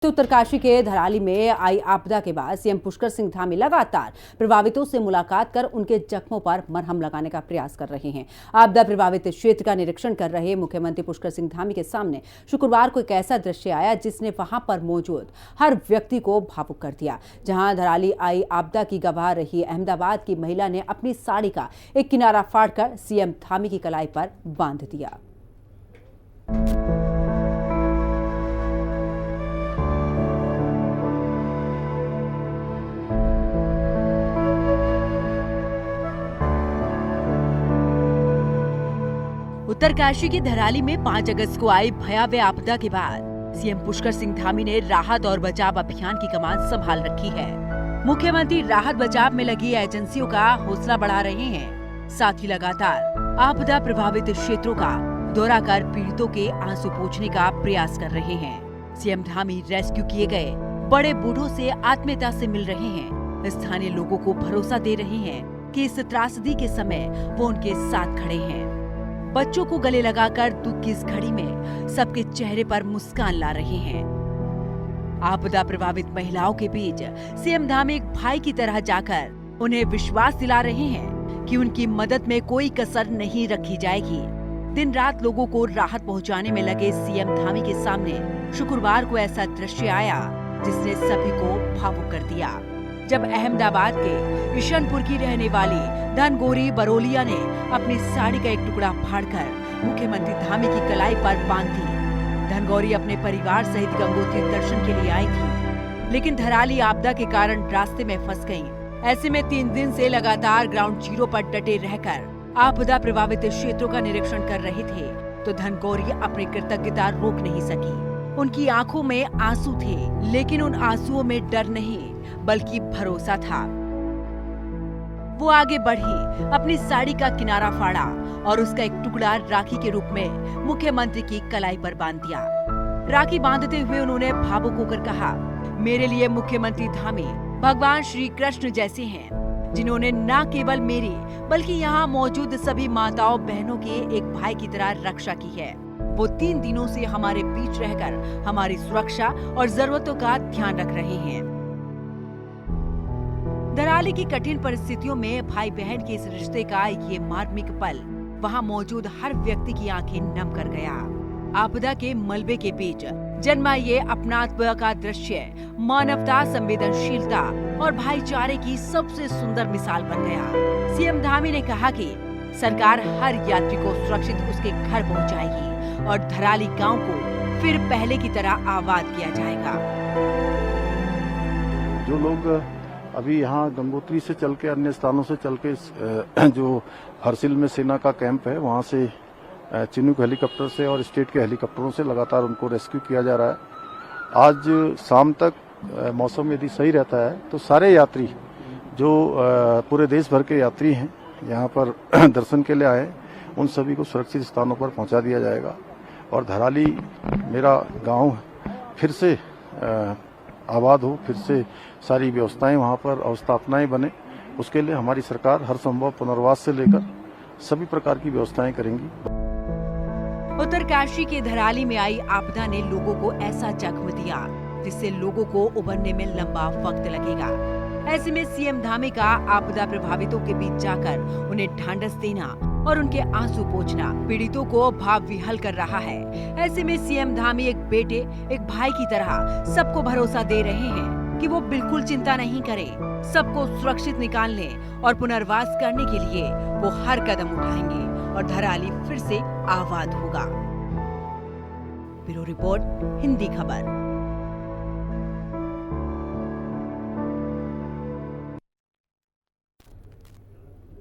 उत्तरकाशी के धराली में आई आपदा के बाद सीएम पुष्कर सिंह धामी लगातार प्रभावितों से मुलाकात कर उनके जख्मों पर मरहम लगाने का प्रयास कर रहे हैं। आपदा प्रभावित क्षेत्र का निरीक्षण कर रहे मुख्यमंत्री पुष्कर सिंह धामी के सामने शुक्रवार को एक ऐसा दृश्य आया जिसने वहां पर मौजूद हर व्यक्ति को भावुक कर दिया। जहां धराली आई आपदा की गवाह रही अहमदाबाद की महिला ने अपनी साड़ी का एक किनारा फाड़कर सीएम धामी की कलाई पर बांध दिया। उत्तरकाशी की धराली में 5 अगस्त को आई भयावह आपदा के बाद सीएम पुष्कर सिंह धामी ने राहत और बचाव अभियान की कमान संभाल रखी है। मुख्यमंत्री राहत बचाव में लगी एजेंसियों का हौसला बढ़ा रहे हैं। साथ ही लगातार आपदा प्रभावित क्षेत्रों का दौरा कर पीड़ितों के आंसू पोंछने का प्रयास कर रहे हैं। सीएम धामी रेस्क्यू किए गए बड़े बूढ़ों से आत्मीयता से मिल रहे हैं। स्थानीय लोगों को भरोसा दे रहे हैं कि इस त्रासदी के समय वो उनके साथ खड़े हैं। बच्चों को गले लगाकर दुख की इस घड़ी में सबके चेहरे पर मुस्कान ला रहे हैं। आपदा प्रभावित महिलाओं के बीच सीएम धामी एक भाई की तरह जाकर उन्हें विश्वास दिला रहे हैं कि उनकी मदद में कोई कसर नहीं रखी जाएगी। दिन रात लोगों को राहत पहुंचाने में लगे सीएम धामी के सामने शुक्रवार को ऐसा दृश्य आया जिसने सभी को भावुक कर दिया। जब अहमदाबाद के ईशनपुर की रहने वाली धनगोरी बरोलिया ने अपनी साड़ी का एक टुकड़ा फाड़कर मुख्यमंत्री धामी की कलाई पर बांध दी। धनगौरी अपने परिवार सहित गंगोत्री दर्शन के लिए आई थी, लेकिन धराली आपदा के कारण रास्ते में फंस गईं। ऐसे में 3 दिन से लगातार ग्राउंड जीरो पर डटे रहकर आपदा प्रभावित क्षेत्रों का निरीक्षण कर रहे थे, तो धनगौरी अपनी कृतज्ञता रोक नहीं सकी। उनकी आंखों में आंसू थे, लेकिन उन आंसुओं में डर नहीं बल्कि भरोसा था। वो आगे बढ़ी, अपनी साड़ी का किनारा फाड़ा और उसका एक टुकड़ा राखी के रूप में मुख्यमंत्री की कलाई पर बांध दिया। राखी बांधते हुए उन्होंने भावुक होकर कहा, मेरे लिए मुख्यमंत्री धामी भगवान श्री कृष्ण जैसे हैं, जिन्होंने न केवल मेरी बल्कि यहाँ मौजूद सभी माताओं बहनों के एक भाई की तरह रक्षा की है। वो 3 दिनों से हमारे बीच रहकर हमारी सुरक्षा और जरूरतों का ध्यान रख रहे हैं। धराली की कठिन परिस्थितियों में भाई बहन के इस रिश्ते का ये मार्मिक पल वहां मौजूद हर व्यक्ति की आंखें नम कर गया। आपदा के मलबे के बीच जन्मा ये अपनात्व का दृश्य मानवता, संवेदनशीलता और भाईचारे की सबसे सुंदर मिसाल बन गया। सीएम धामी ने कहा कि सरकार हर यात्री को सुरक्षित उसके घर पहुंचाएगी और धराली गांव को फिर पहले की तरह आबाद किया जाएगा। जो लोग अभी यहाँ गंगोत्री से चल के अन्य स्थानों से चल के जो हरसिल में सेना का कैंप है वहाँ से चिनूक हेलीकॉप्टर से और स्टेट के हेलीकॉप्टरों से लगातार उनको रेस्क्यू किया जा रहा है। आज शाम तक मौसम यदि सही रहता है तो सारे यात्री जो पूरे देश भर के यात्री हैं यहाँ पर दर्शन के लिए आए, उन सभी को सुरक्षित स्थानों पर पहुँचा दिया जाएगा और धराली मेरा गाँव फिर से आबाद हो, फिर से सारी व्यवस्थाएं वहां पर अवस्थापनाएं बने, उसके लिए हमारी सरकार हर संभव पुनर्वास से लेकर सभी प्रकार की व्यवस्थाएं करेंगी। उत्तरकाशी के धराली में आई आपदा ने लोगों को ऐसा जख्म दिया जिससे लोगों को उबरने में लंबा वक्त लगेगा। ऐसे में सीएम धामी का आपदा प्रभावितों के बीच जाकर उन्हें ढांढस देना और उनके आंसू पोंछना पीड़ितों को भाव विह्वल कर रहा है। ऐसे में सीएम धामी एक बेटे, एक भाई की तरह सबको भरोसा दे रहे हैं कि वो बिल्कुल चिंता नहीं करें, सबको सुरक्षित निकालने और पुनर्वास करने के लिए वो हर कदम उठाएंगे और धराली फिर से आबाद होगा। ब्यूरो रिपोर्ट, हिंदी खबर।